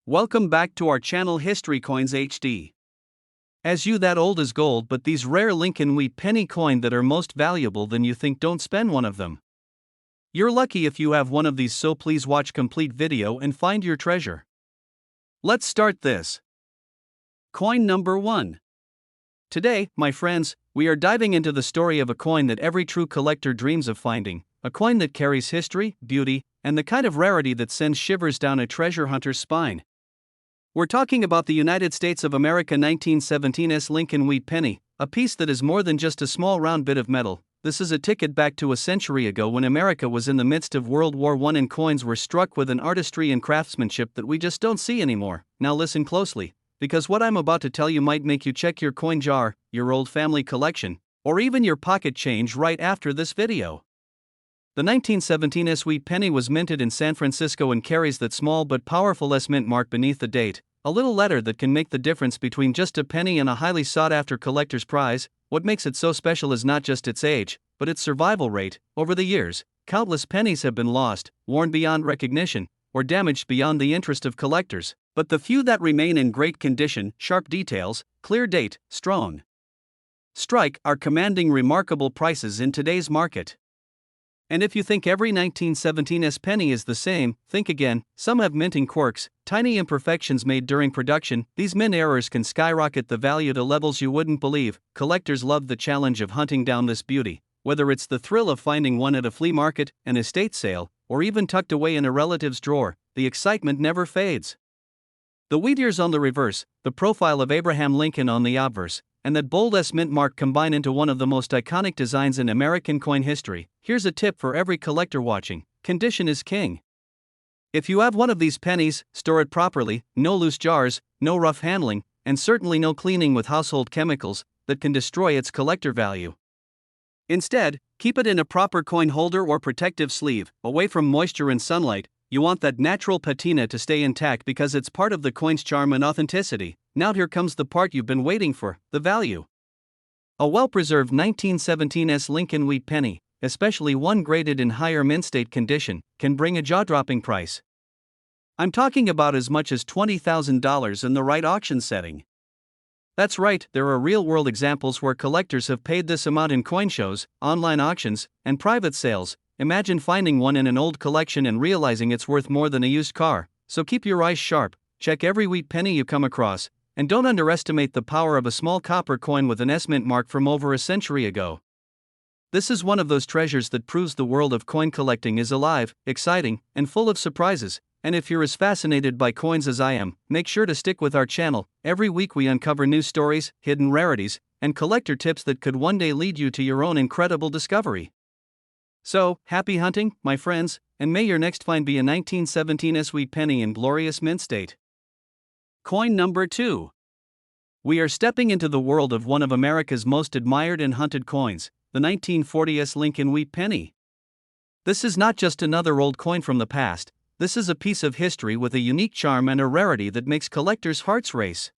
Welcome back to our channel History Coins HD. As you that old is gold, but these rare Lincoln wheat penny coin that are most valuable than you think, don't spend one of them. You're lucky if you have one of these, so please watch complete video and find your treasure. Let's start this. Coin number 1. Today, my friends, we are diving into the story of a coin that every true collector dreams of finding, a coin that carries history, beauty, and the kind of rarity that sends shivers down a treasure hunter's spine. We're talking about the United States of America 1917's Lincoln wheat penny, a piece that is more than just a small round bit of metal. This is a ticket back to a century ago when America was in the midst of World War I and coins were struck with an artistry and craftsmanship that we just don't see anymore. Now listen closely, because what I'm about to tell you might make you check your coin jar, your old family collection, or even your pocket change right after this video. The 1917's wheat penny was minted in San Francisco and carries that small but powerful S mint mark beneath the date, a little letter that can make the difference between just a penny and a highly sought-after collector's prize. What makes it so special is not just its age, but its survival rate. Over the years, countless pennies have been lost, worn beyond recognition, or damaged beyond the interest of collectors, but the few that remain in great condition, sharp details, clear date, strong strike, are commanding remarkable prices in today's market. And if you think every 1917's penny is the same, think again. Some have minting quirks, tiny imperfections made during production. These mint errors can skyrocket the value to levels you wouldn't believe. Collectors love the challenge of hunting down this beauty, whether it's the thrill of finding one at a flea market, an estate sale, or even tucked away in a relative's drawer. The excitement never fades. The wheat ears on the reverse, the profile of Abraham Lincoln on the obverse, and that bold S mint mark combine into one of the most iconic designs in American coin history. Here's a tip for every collector watching: condition is king. If you have one of these pennies, store it properly, no loose jars, no rough handling, and certainly no cleaning with household chemicals that can destroy its collector value. Instead, keep it in a proper coin holder or protective sleeve, away from moisture and sunlight. You want that natural patina to stay intact because it's part of the coin's charm and authenticity. Now here comes the part you've been waiting for: the value. A well-preserved 1917's Lincoln wheat penny, especially one graded in higher mint state condition, can bring a jaw-dropping price. I'm talking about as much as $20,000 in the right auction setting. That's right, there are real-world examples where collectors have paid this amount in coin shows, online auctions, and private sales. Imagine finding one in an old collection and realizing it's worth more than a used car. So keep your eyes sharp, check every wheat penny you come across, and don't underestimate the power of a small copper coin with an S mint mark from over a century ago. This is one of those treasures that proves the world of coin collecting is alive, exciting, and full of surprises. And if you're as fascinated by coins as I am, make sure to stick with our channel. Every week we uncover new stories, hidden rarities, and collector tips that could one day lead you to your own incredible discovery. So, happy hunting, my friends, and may your next find be a 1917's wheat penny in glorious mint state. Coin number 2. We are stepping into the world of one of America's most admired and hunted coins, the 1940's Lincoln wheat penny. This is not just another old coin from the past. This is a piece of history with a unique charm and a rarity that makes collectors' hearts race.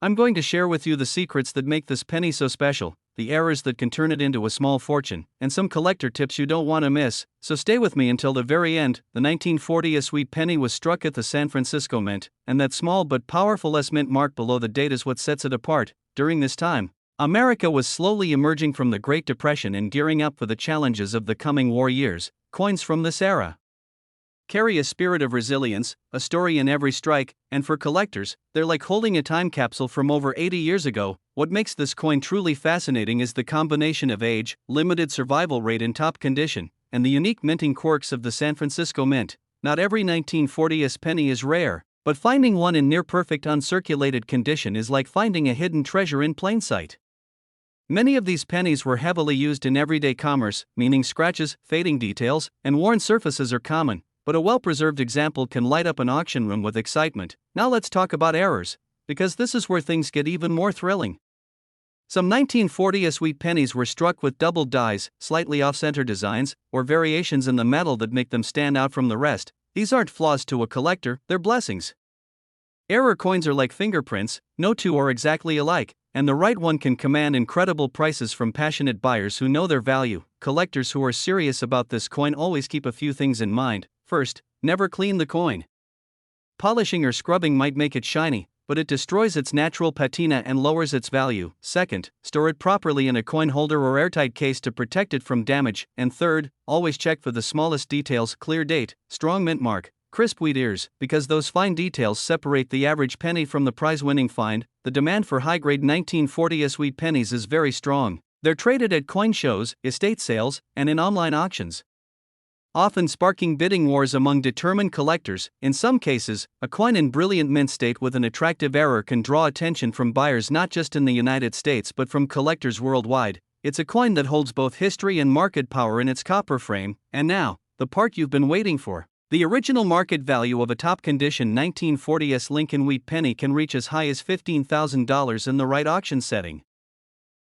I'm going to share with you the secrets that make this penny so special, the errors that can turn it into a small fortune, and some collector tips you don't want to miss, so stay with me until the very end. The 1940's wheat penny was struck at the San Francisco Mint, and that small but powerful S mint mark below the date is what sets it apart. During this time, America was slowly emerging from the Great Depression and gearing up for the challenges of the coming war years. Coins from this era carry a spirit of resilience, a story in every strike, and for collectors, they're like holding a time capsule from over 80 years ago. What makes this coin truly fascinating is the combination of age, limited survival rate in top condition, and the unique minting quirks of the San Francisco Mint. Not every 1940's penny is rare, but finding one in near-perfect uncirculated condition is like finding a hidden treasure in plain sight. Many of these pennies were heavily used in everyday commerce, meaning scratches, fading details, and worn surfaces are common. But a well-preserved example can light up an auction room with excitement. Now let's talk about errors, because this is where things get even more thrilling. Some 1940's wheat pennies were struck with doubled dies, slightly off-center designs, or variations in the metal that make them stand out from the rest. These aren't flaws to a collector, they're blessings. Error coins are like fingerprints, no two are exactly alike, and the right one can command incredible prices from passionate buyers who know their value. Collectors who are serious about this coin always keep a few things in mind. First, never clean the coin. Polishing or scrubbing might make it shiny, but it destroys its natural patina and lowers its value. Second, store it properly in a coin holder or airtight case to protect it from damage. And third, always check for the smallest details: clear date, strong mint mark, crisp wheat ears, because those fine details separate the average penny from the prize-winning find. The demand for high-grade 1940s wheat pennies is very strong. They're traded at coin shows, estate sales, and in online auctions, often sparking bidding wars among determined collectors. In some cases, a coin in brilliant mint state with an attractive error can draw attention from buyers not just in the United States but from collectors worldwide. It's a coin that holds both history and market power in its copper frame. And now, the part you've been waiting for. The original market value of a top-condition 1940s Lincoln wheat penny can reach as high as $15,000 in the right auction setting.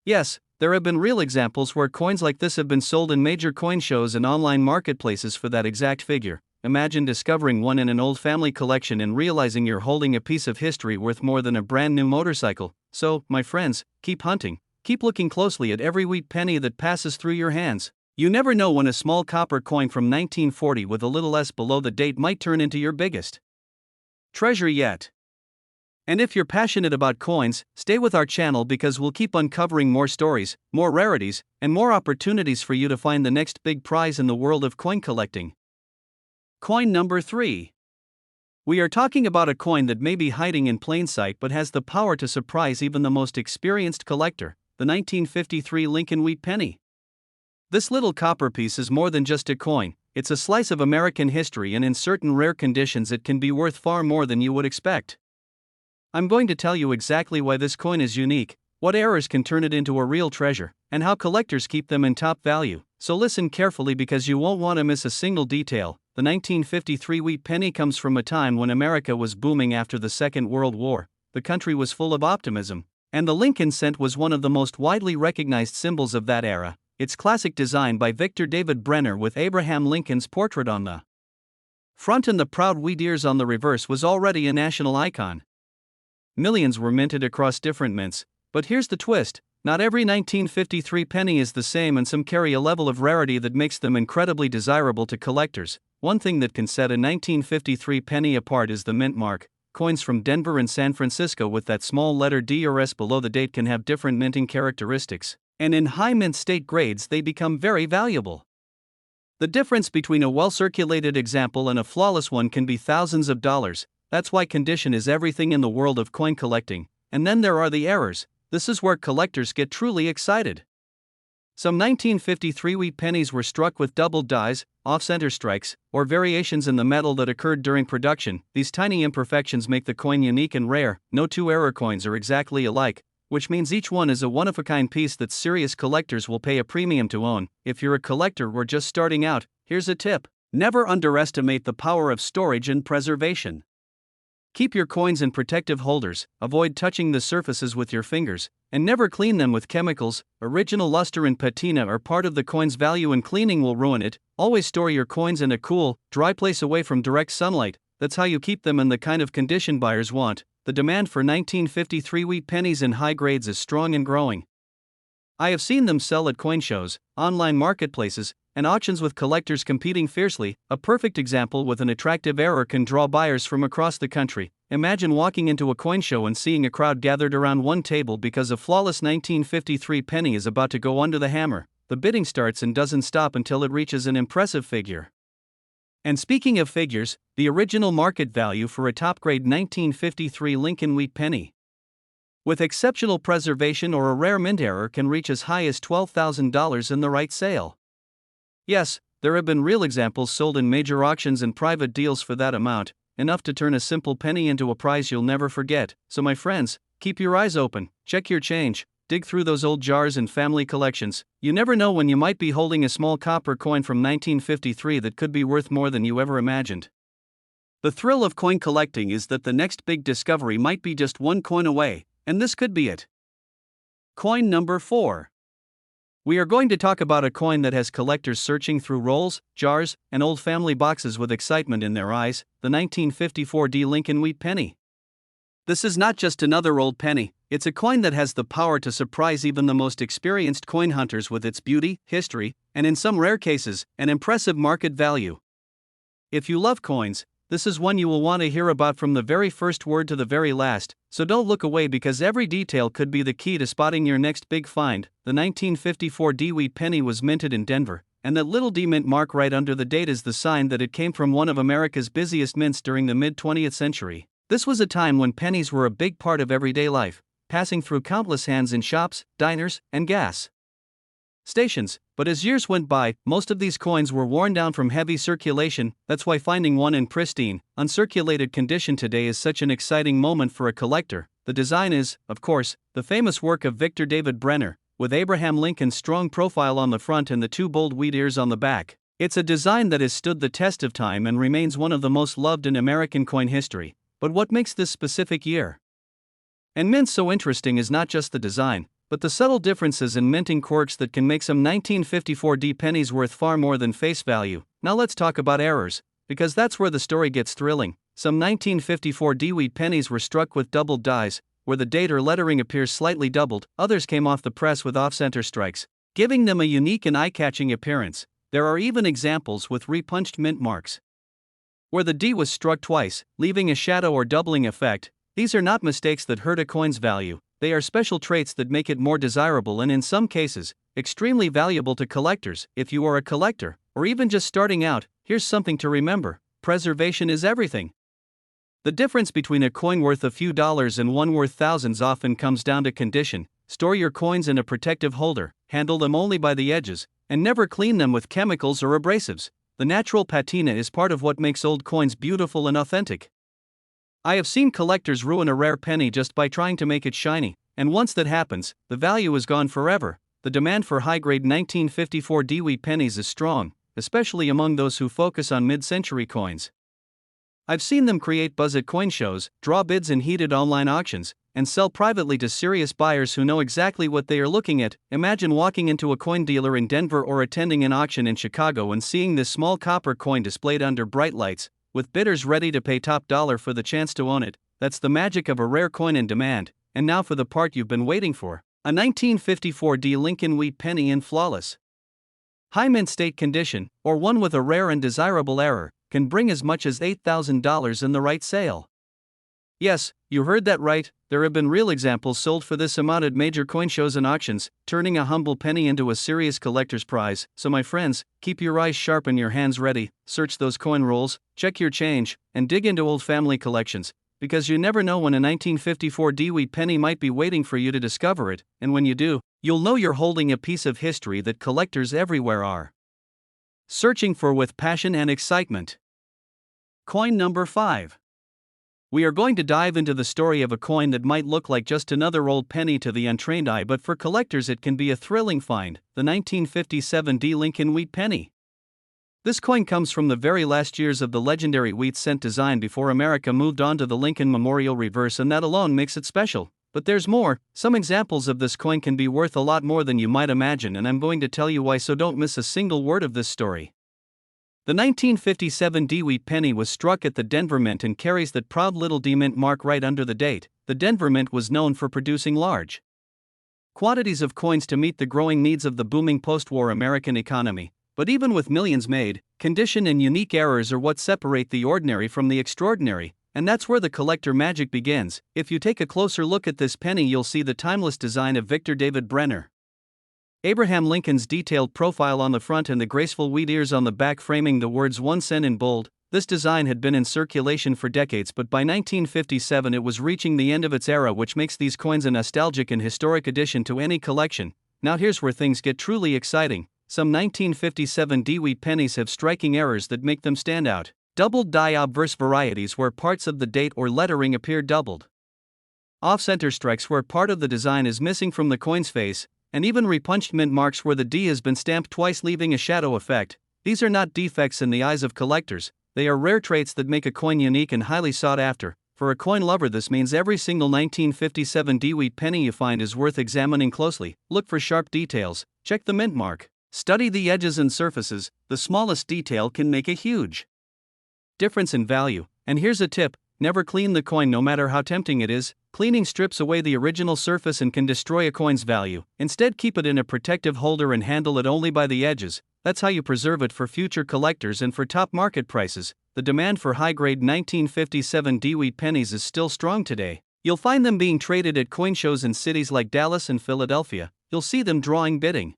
Yes, there have been real examples where coins like this have been sold in major coin shows and online marketplaces for that exact figure. Imagine discovering one in an old family collection and realizing you're holding a piece of history worth more than a brand new motorcycle. So, my friends, keep hunting. Keep looking closely at every wheat penny that passes through your hands. You never know when a small copper coin from 1940 with a little S below the date might turn into your biggest treasure yet. And if you're passionate about coins, stay with our channel because we'll keep uncovering more stories, more rarities, and more opportunities for you to find the next big prize in the world of coin collecting. Coin number 3. We are talking about a coin that may be hiding in plain sight but has the power to surprise even the most experienced collector: the 1953 Lincoln wheat penny. This little copper piece is more than just a coin. It's a slice of American history, and in certain rare conditions it can be worth far more than you would expect. I'm going to tell you exactly why this coin is unique, what errors can turn it into a real treasure, and how collectors keep them in top value. So listen carefully because you won't want to miss a single detail. The 1953 wheat penny comes from a time when America was booming after the Second World War. The country was full of optimism, and the Lincoln cent was one of the most widely recognized symbols of that era. Its classic design by Victor David Brenner with Abraham Lincoln's portrait on the front and the proud wheat ears on the reverse was already a national icon. Millions were minted across different mints, but here's the twist: not every 1953 penny is the same, and some carry a level of rarity that makes them incredibly desirable to collectors. One thing that can set a 1953 penny apart is the mint mark. Coins from Denver and San Francisco with that small letter D or S below the date can have different minting characteristics, and in high mint state grades they become very valuable. The difference between a well-circulated example and a flawless one can be thousands of dollars. That's why condition is everything in the world of coin collecting. And then there are the errors. This is where collectors get truly excited. Some 1953 wheat pennies were struck with doubled dies, off-center strikes, or variations in the metal that occurred during production. These tiny imperfections make the coin unique and rare. No two error coins are exactly alike, which means each one is a one-of-a-kind piece that serious collectors will pay a premium to own. If you're a collector or just starting out, here's a tip: never underestimate the power of storage and preservation. Keep your coins in protective holders, avoid touching the surfaces with your fingers, and never clean them with chemicals. Original luster and patina are part of the coin's value, and cleaning will ruin it. Always store your coins in a cool, dry place away from direct sunlight. That's how you keep them in the kind of condition buyers want. The demand for 1953 wheat pennies in high grades is strong and growing. I have seen them sell at coin shows, online marketplaces, and auctions with collectors competing fiercely. A perfect example with an attractive error can draw buyers from across the country. Imagine walking into a coin show and seeing a crowd gathered around one table because a flawless 1953 penny is about to go under the hammer. The bidding starts and doesn't stop until it reaches an impressive figure. And speaking of figures, the original market value for a top-grade 1953 Lincoln wheat penny with exceptional preservation or a rare mint error can reach as high as $12,000 in the right sale. Yes, there have been real examples sold in major auctions and private deals for that amount, enough to turn a simple penny into a prize you'll never forget. So my friends, keep your eyes open, check your change, dig through those old jars and family collections. You never know when you might be holding a small copper coin from 1953 that could be worth more than you ever imagined. The thrill of coin collecting is that the next big discovery might be just one coin away, and this could be it. Coin number 4. We are going to talk about a coin that has collectors searching through rolls, jars, and old family boxes with excitement in their eyes: the 1954 D Lincoln wheat penny. This is not just another old penny, it's a coin that has the power to surprise even the most experienced coin hunters with its beauty, history, and in some rare cases, an impressive market value. If you love coins, this is one you will want to hear about from the very first word to the very last, so don't look away because every detail could be the key to spotting your next big find. The 1954 D-Wheat penny was minted in Denver, and that little D mint mark right under the date is the sign that it came from one of America's busiest mints during the mid-20th century. This was a time when pennies were a big part of everyday life, passing through countless hands in shops, diners, and gas stations, but as years went by, most of these coins were worn down from heavy circulation. That's why finding one in pristine, uncirculated condition today is such an exciting moment for a collector. The design is, of course, the famous work of Victor David Brenner, with Abraham Lincoln's strong profile on the front and the two bold wheat ears on the back. It's a design that has stood the test of time and remains one of the most loved in American coin history. But what makes this specific year and mint so interesting is not just the design, but the subtle differences in minting quirks that can make some 1954 D pennies worth far more than face value. Now let's talk about errors, because that's where the story gets thrilling. Some 1954 D-Wheat pennies were struck with doubled dies, where the date or lettering appears slightly doubled. Others came off the press with off-center strikes, giving them a unique and eye-catching appearance. There are even examples with repunched mint marks, where the D was struck twice, leaving a shadow or doubling effect. These are not mistakes that hurt a coin's value. They are special traits that make it more desirable and in some cases, extremely valuable to collectors. If you are a collector, or even just starting out, here's something to remember: preservation is everything. The difference between a coin worth a few dollars and one worth thousands often comes down to condition. Store your coins in a protective holder, handle them only by the edges, and never clean them with chemicals or abrasives. The natural patina is part of what makes old coins beautiful and authentic. I have seen collectors ruin a rare penny just by trying to make it shiny, and once that happens, the value is gone forever. The demand for high-grade 1954 D-Wheat pennies is strong, especially among those who focus on mid-century coins. I've seen them create buzz at coin shows, draw bids in heated online auctions, and sell privately to serious buyers who know exactly what they are looking at. Imagine walking into a coin dealer in Denver or attending an auction in Chicago and seeing this small copper coin displayed under bright lights, with bidders ready to pay top dollar for the chance to own it. That's the magic of a rare coin in demand. And now for the part you've been waiting for: a 1954 D Lincoln Wheat penny in flawless high mint state condition, or one with a rare and desirable error, can bring as much as $8,000 in the right sale. Yes, you heard that right. There have been real examples sold for this amount at major coin shows and auctions, turning a humble penny into a serious collector's prize. So my friends, keep your eyes sharp and your hands ready. Search those coin rolls, check your change, and dig into old family collections, because you never know when a 1954 D-Wheat penny might be waiting for you to discover it, and when you do, you'll know you're holding a piece of history that collectors everywhere are searching for with passion and excitement. Coin number 5. We are going to dive into the story of a coin that might look like just another old penny to the untrained eye, but for collectors it can be a thrilling find: the 1957 D Lincoln Wheat penny. This coin comes from the very last years of the legendary wheat cent design before America moved on to the Lincoln Memorial reverse, and that alone makes it special. But there's more. Some examples of this coin can be worth a lot more than you might imagine, and I'm going to tell you why, so don't miss a single word of this story. The 1957 D-Wheat penny was struck at the Denver Mint and carries that proud little D mint mark right under the date. The Denver Mint was known for producing large quantities of coins to meet the growing needs of the booming post-war American economy. But even with millions made, condition and unique errors are what separate the ordinary from the extraordinary, and that's where the collector magic begins. If you take a closer look at this penny, you'll see the timeless design of Victor David Brenner, Abraham Lincoln's detailed profile on the front, and the graceful wheat ears on the back framing the words 1 cent in bold. This design had been in circulation for decades, but by 1957 it was reaching the end of its era, which makes these coins a nostalgic and historic addition to any collection. Now here's where things get truly exciting. Some 1957 D-Wheat pennies have striking errors that make them stand out. Doubled die obverse varieties, where parts of the date or lettering appear doubled. Off-center strikes where part of the design is missing from the coin's face, and even repunched mint marks where the D has been stamped twice, leaving a shadow effect. These are not defects in the eyes of collectors. They are rare traits that make a coin unique and highly sought after. For a coin lover, this means every single 1957 D-Wheat penny you find is worth examining closely. Look for sharp details, check the mint mark, study the edges and surfaces. The smallest detail can make a huge difference in value. And here's a tip: never clean the coin, no matter how tempting it is. Cleaning strips away the original surface and can destroy a coin's value. Instead, keep it in a protective holder and handle it only by the edges. That's how you preserve it for future collectors and for top market prices. the demand for high-grade 1957 D-wheat pennies is still strong today. You'll find them being traded at coin shows in cities like Dallas and Philadelphia. You'll see them drawing bidding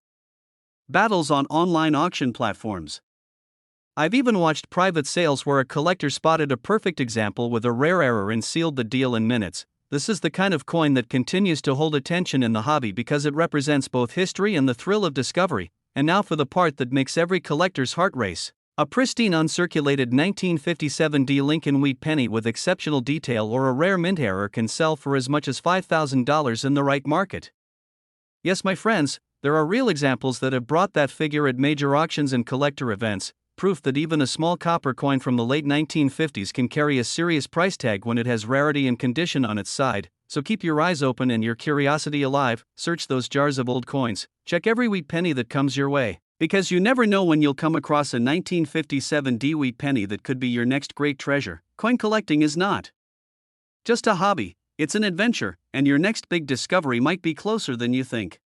battles on online auction platforms. I've even watched private sales where a collector spotted a perfect example with a rare error and sealed the deal in minutes. This is the kind of coin that continues to hold attention in the hobby because it represents both history and the thrill of discovery. And now for the part that makes every collector's heart race. A pristine uncirculated 1957 D Lincoln wheat penny with exceptional detail or a rare mint error can sell for as much as $5,000 in the right market. Yes, my friends, there are real examples that have brought that figure at major auctions and collector events, proof that even a small copper coin from the late 1950s can carry a serious price tag when it has rarity and condition on its side. So keep your eyes open and your curiosity alive, search those jars of old coins, check every wheat penny that comes your way, because you never know when you'll come across a 1957 D wheat penny that could be your next great treasure. Coin collecting is not just a hobby, it's an adventure, and your next big discovery might be closer than you think.